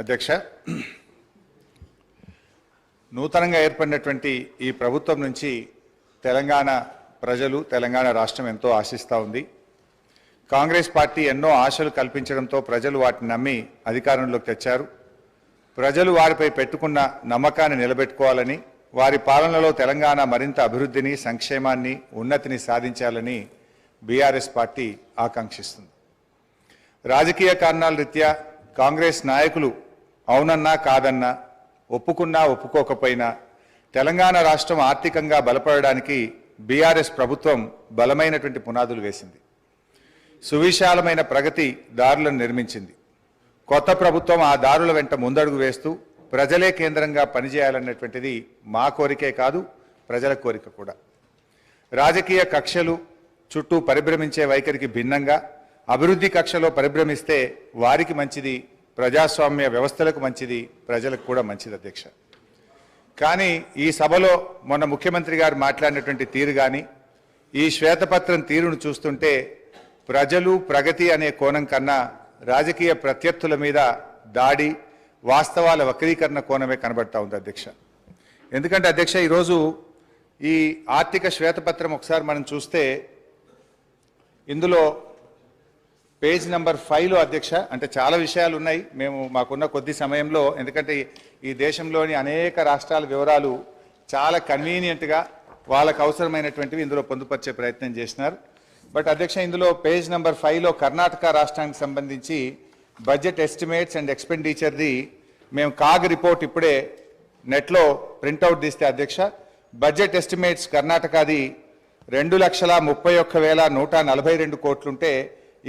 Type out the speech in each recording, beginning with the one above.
అధ్యక్ష, నూతనంగా ఏర్పడినటువంటి ఈ ప్రభుత్వం నుంచి తెలంగాణ ప్రజలు, తెలంగాణ రాష్ట్రం ఎంతో ఆశిస్తూ ఉంది. కాంగ్రెస్ పార్టీ ఎన్నో ఆశలు కల్పించడంతో ప్రజలు వాటిని నమ్మి అధికారంలోకి తెచ్చారు. ప్రజలు వారిపై పెట్టుకున్న నమ్మకాన్ని నిలబెట్టుకోవాలని, వారి పాలనలో తెలంగాణ మరింత అభివృద్ధిని, సంక్షేమాన్ని, ఉన్నతిని సాధించాలని బీఆర్ఎస్ పార్టీ ఆకాంక్షిస్తుంది. రాజకీయ కారణాల రీత్యా కాంగ్రెస్ నాయకులు అవునన్నా కాదన్నా, ఒప్పుకున్నా ఒప్పుకోకపోయినా తెలంగాణ రాష్ట్రం ఆర్థికంగా బలపడడానికి బీఆర్ఎస్ ప్రభుత్వం బలమైనటువంటి పునాదులు వేసింది. సువిశాలమైన ప్రగతి దారులను నిర్మించింది. కొత్త ప్రభుత్వం ఆ దారుల వెంట ముందడుగు వేస్తూ ప్రజలే కేంద్రంగా పనిచేయాలన్నటువంటిది మా కోరికే కాదు, ప్రజల కోరిక కూడా. రాజకీయ కక్షలు చుట్టూ పరిభ్రమించే వైఖరికి భిన్నంగా అభివృద్ధి కక్షలో పరిభ్రమిస్తే వారికి మంచిది, ప్రజాస్వామ్య వ్యవస్థలకు మంచిది, ప్రజలకు కూడా మంచిది అధ్యక్ష. కానీ ఈ సభలో మొన్న ముఖ్యమంత్రి గారు మాట్లాడినటువంటి తీరు కానీ, ఈ శ్వేతపత్రం తీరును చూస్తుంటే ప్రజలు, ప్రగతి అనే కోణం కన్నా రాజకీయ ప్రత్యర్థుల మీద దాడి, వాస్తవాల వక్రీకరణ కోణమే కనబడతా ఉంది అధ్యక్ష. ఎందుకంటే అధ్యక్ష, ఈరోజు ఈ ఆర్థిక శ్వేతపత్రం ఒకసారి మనం చూస్తే ఇందులో పేజ్ నెంబర్ 5లో అధ్యక్ష, అంటే చాలా విషయాలు ఉన్నాయి. మేము మాకున్న కొద్ది సమయంలో, ఎందుకంటే ఈ దేశంలోని అనేక రాష్ట్రాల వివరాలు చాలా కన్వీనియంట్గా వాళ్ళకు అవసరమైనటువంటివి ఇందులో పొందుపరిచే ప్రయత్నం చేసినారు. బట్ అధ్యక్ష, ఇందులో పేజ్ నెంబర్ 5లో కర్ణాటక రాష్ట్రానికి సంబంధించి బడ్జెట్ ఎస్టిమేట్స్ అండ్ ఎక్స్పెండిచర్ది మేము కాగ్ రిపోర్ట్ ఇప్పుడే నెట్లో ప్రింట్అవుట్ తీస్తే అధ్యక్ష, బడ్జెట్ ఎస్టిమేట్స్ కర్ణాటకది 2,31,142 కోట్లుంటే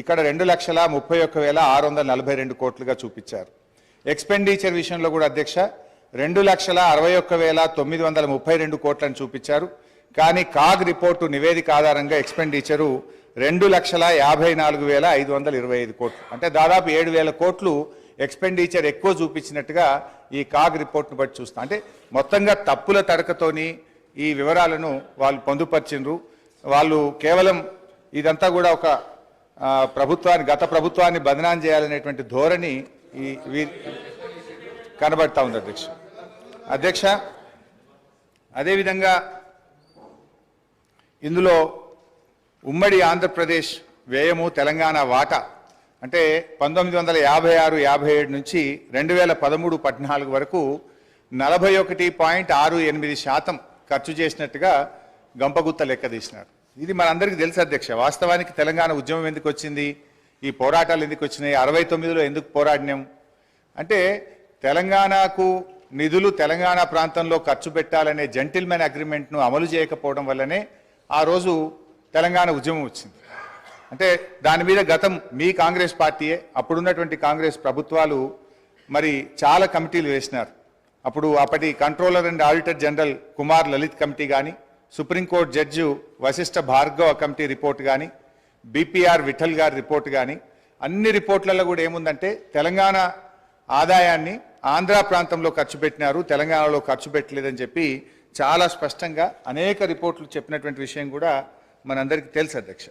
ఇక్కడ 2,31,642 కోట్లుగా చూపించారు. ఎక్స్పెండిచర్ విషయంలో కూడా అధ్యక్ష 2,61,932 కోట్లను చూపించారు. కానీ కాగ్ రిపోర్టు నివేదిక ఆధారంగా ఎక్స్పెండిచరు 2,54,525 కోట్లు, అంటే దాదాపు 7,000 కోట్లు ఎక్స్పెండిచర్ ఎక్కువ చూపించినట్టుగా ఈ కాగ్ రిపోర్ట్ను బట్టి చూస్తాం. అంటే మొత్తంగా తప్పుల తడకతోని ఈ వివరాలను వాళ్ళు పొందుపరిచిండ్రు. వాళ్ళు కేవలం ఇదంతా కూడా ఒక గత ప్రభుత్వాన్ని బదనాం చేయాలనేటువంటి ధోరణి కనబడతా ఉంది అధ్యక్ష. అదేవిధంగా ఇందులో ఉమ్మడి ఆంధ్రప్రదేశ్ వ్యయము, తెలంగాణ వాటా అంటే 1956-57 నుంచి 2013-14 వరకు 41.68% ఖర్చు చేసినట్టుగా గంపగుత్త లెక్క తీసినారు. ఇది మనందరికీ తెలుసు అధ్యక్ష. వాస్తవానికి తెలంగాణ ఉద్యమం ఎందుకు వచ్చింది, ఈ పోరాటాలు ఎందుకు వచ్చినాయి, 69లో ఎందుకు పోరాడినాం అంటే తెలంగాణకు నిధులు తెలంగాణ ప్రాంతంలో ఖర్చు పెట్టాలనే జెంటిల్మెన్ అగ్రిమెంట్ను అమలు చేయకపోవడం వల్లనే ఆ రోజు తెలంగాణ ఉద్యమం వచ్చింది. అంటే దాని మీద గతం మీ కాంగ్రెస్ పార్టీయే, అప్పుడున్నటువంటి కాంగ్రెస్ ప్రభుత్వాలు మరి చాలా కమిటీలు వేసినారు. అప్పుడు అప్పటి controller and auditor general Kumar Lalit committee కానీ, supreme court judge Vashishtha Bhargava committee report కానీ, బీపీఆర్ విఠల్ గారి రిపోర్ట్ కానీ, అన్ని రిపోర్ట్లలో కూడా ఏముందంటే తెలంగాణ ఆదాయాన్ని ఆంధ్ర ప్రాంతంలో ఖర్చు పెట్టినారు, తెలంగాణలో ఖర్చు పెట్టలేదని చెప్పి చాలా స్పష్టంగా అనేక రిపోర్ట్లు చెప్పినటువంటి విషయం కూడా మనందరికీ తెలుసు అధ్యక్ష.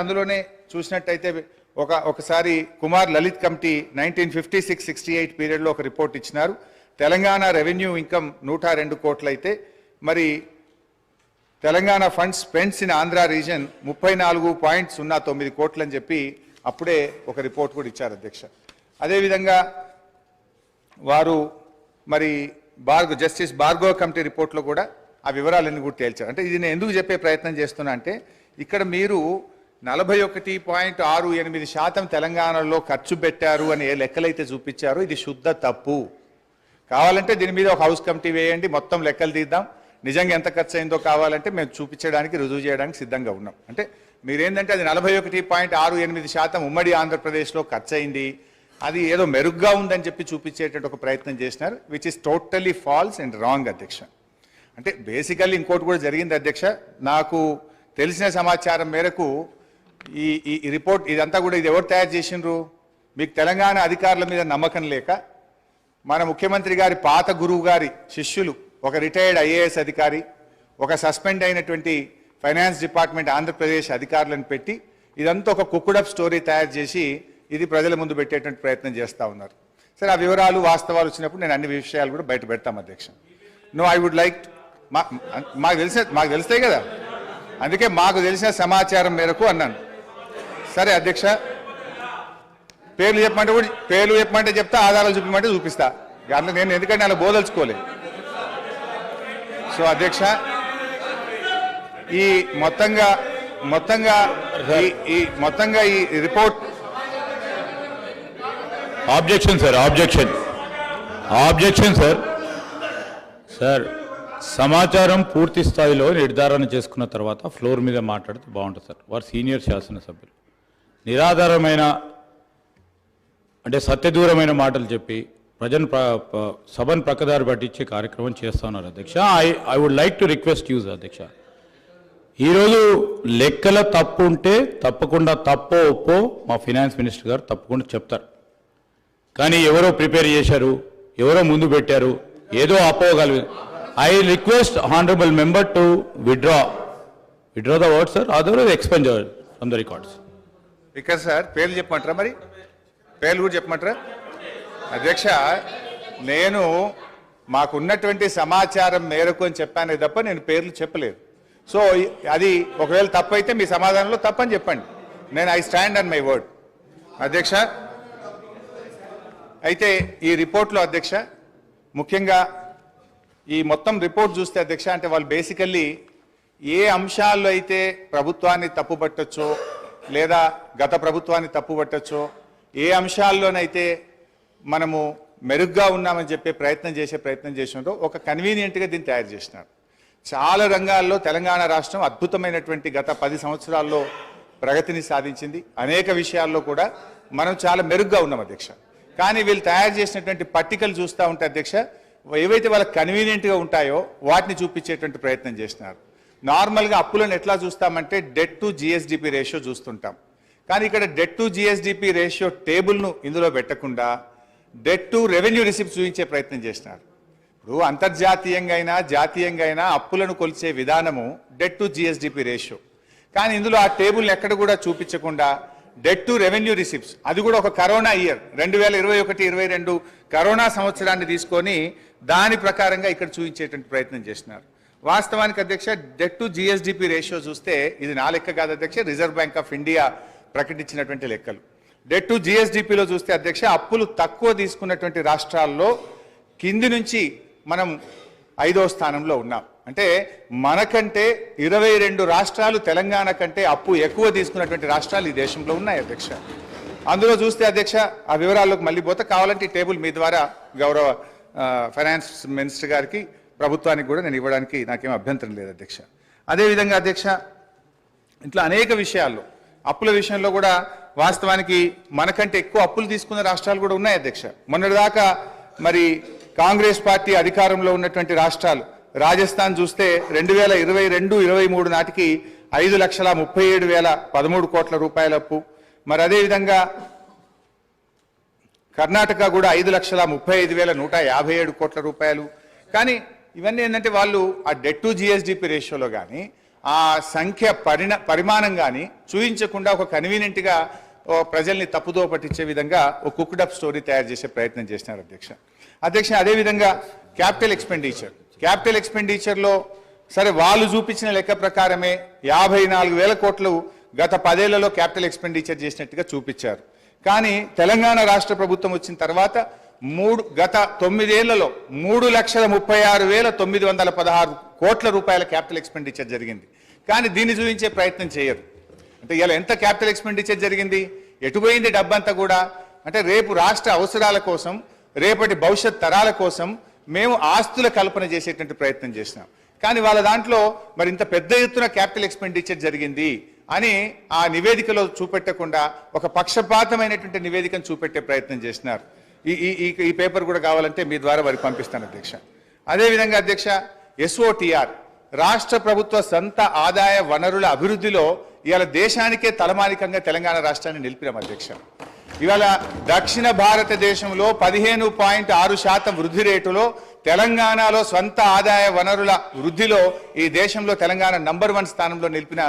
అందులోనే చూసినట్టయితే ఒకసారి కుమార్ లలిత్ కమిటీ 1956-68 పీరియడ్లో ఒక రిపోర్ట్ ఇచ్చినారు. తెలంగాణ రెవెన్యూ ఇన్కమ్ 102 కోట్లు అయితే మరి Telangana funds spends in Andhra reason 34.09 కోట్లు అని చెప్పి అప్పుడే ఒక రిపోర్ట్ కూడా ఇచ్చారు అధ్యక్ష. అదేవిధంగా వారు మరి జస్టిస్ భార్గవ కమిటీ రిపోర్ట్లో కూడా ఆ వివరాలన్నీ కూడా తేల్చారు. అంటే ఇది నేను ఎందుకు చెప్పే ప్రయత్నం చేస్తున్నా అంటే ఇక్కడ మీరు 41.68% తెలంగాణలో ఖర్చు పెట్టారు అని ఏ లెక్కలైతే చూపించారో ఇది శుద్ధ తప్పు. కావాలంటే దీని మీద ఒక హౌస్ కమిటీ వేయండి, మొత్తం లెక్కలు తీద్దాం, నిజంగా ఎంత ఖర్చు అయిందో కావాలంటే మేము చూపించడానికి, రుజువు చేయడానికి సిద్ధంగా ఉన్నాం. అంటే మీరేంటంటే అది 41.68% ఉమ్మడి ఆంధ్రప్రదేశ్లో ఖర్చు అయింది, అది ఏదో మెరుగ్గా ఉందని చెప్పి చూపించేటువంటి ఒక ప్రయత్నం చేసినారు, which is totally false and wrong అధ్యక్ష. అంటే బేసికల్లీ ఇంకోటి కూడా జరిగింది అధ్యక్ష. నాకు తెలిసిన సమాచారం మేరకు ఈ రిపోర్ట్ ఇదంతా కూడా ఇది ఎవరు తయారు చేసిండ్రు, మీకు తెలంగాణ అధికారుల మీద నమ్మకం లేక మన ముఖ్యమంత్రి గారి పాత గురువు గారి శిష్యులు, ఒక రిటైర్డ్ ఐఏఎస్ అధికారి, ఒక సస్పెండ్ అయినటువంటి ఫైనాన్స్ డిపార్ట్మెంట్ ఆంధ్రప్రదేశ్ అధికారులను పెట్టి ఇదంతా ఒక కుక్కుడప్ స్టోరీ తయారు చేసి ఇది ప్రజల ముందు పెట్టేటువంటి ప్రయత్నం చేస్తూ ఉన్నారు. సరే ఆ వివరాలు వాస్తవాలు వచ్చినప్పుడు నేను అన్ని విషయాలు కూడా బయట పెడతాం అధ్యక్ష. నో ఐ వుడ్ లైక్ మాకు తెలుస్తాయి కదా, అందుకే మాకు తెలిసిన సమాచారం మేరకు అన్నాను. సరే అధ్యక్ష, పేర్లు చెప్పమంటే చెప్తా, ఆధారాలు చూపించమంటే చూపిస్తా. అట్లా నేను ఎందుకంటే అలా బోదలుచుకోలే. సో అధ్యక్ష, ఈ మొత్తంగా ఈ report objection sir, objection sir. సమాచారం పూర్తి స్థాయిలో నిర్ధారణ చేసుకున్న తర్వాత ఫ్లోర్ మీద మాట్లాడితే బాగుంటుంది సార్. వారు సీనియర్ శాసనసభ్యులు నిరాధారమైన అంటే సత్యదూరమైన మాటలు చెప్పి సభను ప్రక్కదారి పట్టించే కార్యక్రమం చేస్తా ఉన్నారు అధ్యక్ష. I would like to request use అధ్యక్ష, ఈరోజు లెక్కల తప్పు ఉంటే తప్పకుండా తప్పో ఒప్పో మా ఫైనాన్స్ మినిస్టర్ గారు తప్పకుండా చెప్తారు. కానీ ఎవరో ప్రిపేర్ చేశారు, ఎవరో ముందు పెట్టారు, ఏదో అపోగలదు. I request honourable member to withdraw the word sir, otherwise expunge from the records. Speaker sir, పేర్లు చెప్పమంటారా? మరి పేర్లు కూడా చెప్పమంటారా? అధ్యక్ష, నేను మాకున్నటువంటి సమాచారం మేరకు అని చెప్పానే తప్ప నేను పేర్లు చెప్పలేదు. సో అది ఒకవేళ తప్పు అయితే మీ సమాధానంలో తప్పని చెప్పండి. నేను I stand on my word అధ్యక్ష. అయితే ఈ రిపోర్ట్లో అధ్యక్ష, ముఖ్యంగా ఈ మొత్తం రిపోర్ట్ చూస్తే అధ్యక్ష, అంటే వాళ్ళు బేసికల్లీ ఏ అంశాల్లో అయితే ప్రభుత్వాన్ని తప్పుపట్టచ్చో లేదా గత ప్రభుత్వాన్ని తప్పుపట్టచ్చో, ఏ అంశాల్లోనైతే మనము మెరుగ్గా ఉన్నామని చెప్పే ప్రయత్నం చేసినారో ఒక కన్వీనియంట్గా దీన్ని తయారు చేసినారు. చాలా రంగాల్లో తెలంగాణ రాష్ట్రం అద్భుతమైనటువంటి గత 10 సంవత్సరాల్లో ప్రగతిని సాధించింది. అనేక విషయాల్లో కూడా మనం చాలా మెరుగ్గా ఉన్నాం అధ్యక్ష. కానీ వీళ్ళు తయారు చేసినటువంటి పట్టికలు చూస్తూ ఉంటే అధ్యక్ష, ఏవైతే వాళ్ళకి కన్వీనియంట్గా ఉంటాయో వాటిని చూపించేటువంటి ప్రయత్నం చేసినారు. నార్మల్గా అప్పులను ఎట్లా చూస్తామంటే డెట్ టు జిఎస్డిపి రేషియో చూస్తుంటాం. కానీ ఇక్కడ డెట్ టు జిఎస్డిపి రేషియో టేబుల్ను ఇందులో పెట్టకుండా డెట్ టు రెవెన్యూ రిసిప్ట్ చూపించే ప్రయత్నం చేసినారు. ఇప్పుడు అంతర్జాతీయంగా అయినా జాతీయంగా అయినా అప్పులను కొలిచే విధానము డెట్ టు జిఎస్డిపి రేషియో. కానీ ఇందులో ఆ టేబుల్ని ఎక్కడ కూడా చూపించకుండా డెట్ టు రెవెన్యూ రిసిప్ట్స్, అది కూడా ఒక కరోనా ఇయర్ 2021-22 కరోనా సంవత్సరాన్ని తీసుకొని దాని ప్రకారంగా ఇక్కడ చూపించేటువంటి ప్రయత్నం చేసినారు. వాస్తవానికి అధ్యక్ష, డెట్ టు జిఎస్డిపి రేషియో చూస్తే ఇది నా లెక్క కాదు అధ్యక్ష, రిజర్వ్ బ్యాంక్ ఆఫ్ ఇండియా ప్రకటించినటువంటి లెక్కలు. డెట్ టు జిఎస్డిపిలో చూస్తే అధ్యక్ష, అప్పులు తక్కువ తీసుకున్నటువంటి రాష్ట్రాల్లో కింది నుంచి మనం 5వ స్థానంలో ఉన్నాం. అంటే మనకంటే 22 రాష్ట్రాలు తెలంగాణ కంటే అప్పు ఎక్కువ తీసుకున్నటువంటి రాష్ట్రాలు ఈ దేశంలో ఉన్నాయి అధ్యక్ష. అందులో చూస్తే అధ్యక్ష, ఆ వివరాల్లోకి మళ్ళీ పోతే కావాలంటే ఈ టేబుల్ మీ ద్వారా గౌరవ ఫైనాన్స్ మినిస్టర్ గారికి, ప్రభుత్వానికి కూడా నేను ఇవ్వడానికి నాకేం అభ్యంతరం లేదు అధ్యక్ష. అదేవిధంగా అధ్యక్ష, ఇట్లా అనేక విషయాల్లో అప్పుల విషయంలో కూడా వాస్తవానికి మనకంటే ఎక్కువ అప్పులు తీసుకున్న రాష్ట్రాలు కూడా ఉన్నాయి అధ్యక్ష. మొన్నటిదాకా మరి కాంగ్రెస్ పార్టీ అధికారంలో ఉన్నటువంటి రాష్ట్రాలు, రాజస్థాన్ చూస్తే 2022-23 నాటికి 5,37,013 కోట్ల రూపాయల అప్పు. మరి అదేవిధంగా కర్ణాటక కూడా 5,35,157 కోట్ల రూపాయలు. కానీ ఇవన్నీ ఏంటంటే వాళ్ళు ఆ డెట్ టు జిఎస్డిపి రేషియోలో కానీ ఆ సంఖ్య పరిమాణం కానీ చూపించకుండా ఒక కన్వీనియంట్గా ప్రజల్ని తప్పుదో పట్టించే విధంగా ఒక కుక్డప్ స్టోరీ తయారు చేసే ప్రయత్నం చేసినారు అధ్యక్ష. అదేవిధంగా క్యాపిటల్ ఎక్స్పెండిచర్లో సరే వాళ్ళు చూపించిన లెక్క ప్రకారమే 54,000 కోట్లు గత 10 ఏళ్లలో క్యాపిటల్ ఎక్స్పెండిచర్ చేసినట్టుగా చూపించారు. కానీ తెలంగాణ రాష్ట్ర ప్రభుత్వం వచ్చిన తర్వాత గత 9 ఏళ్లలో 3,36,916 కోట్ల రూపాయల క్యాపిటల్ ఎక్స్పెండిచర్ జరిగింది. కానీ దీన్ని చూపించే ప్రయత్నం చేయరు. అంటే ఇలా ఎంత క్యాపిటల్ ఎక్స్పెండిచర్ జరిగింది, ఎటుపోయింది డబ్బంతా కూడా అంటే రేపు రాష్ట్ర అవసరాల కోసం, రేపటి భవిష్యత్ తరాల కోసం మేము ఆస్తుల కల్పన చేసేటువంటి ప్రయత్నం చేసినాం. కానీ వాళ్ళ దాంట్లో మరి ఇంత పెద్ద ఎత్తున క్యాపిటల్ ఎక్స్పెండిచర్ జరిగింది అని ఆ నివేదికలో చూపెట్టకుండా ఒక పక్షపాతమైనటువంటి నివేదికను చూపెట్టే ప్రయత్నం చేసినారు. ఈ పేపర్ కూడా కావాలంటే మీ ద్వారా వారికి పంపిస్తాను అధ్యక్ష. అదేవిధంగా అధ్యక్ష, SOTR రాష్ట్ర ప్రభుత్వ సొంత ఆదాయ వనరుల అభివృద్ధిలో ఇవాళ దేశానికే తలమానికంగా తెలంగాణ రాష్ట్రాన్ని నిలిపినాం అధ్యక్ష. ఇవాళ దక్షిణ భారతదేశంలో 15.6% వృద్ధి రేటులో తెలంగాణలో స్వంత ఆదాయ వనరుల వృద్ధిలో ఈ దేశంలో తెలంగాణ నంబర్ 1 స్థానంలో నిలిపిన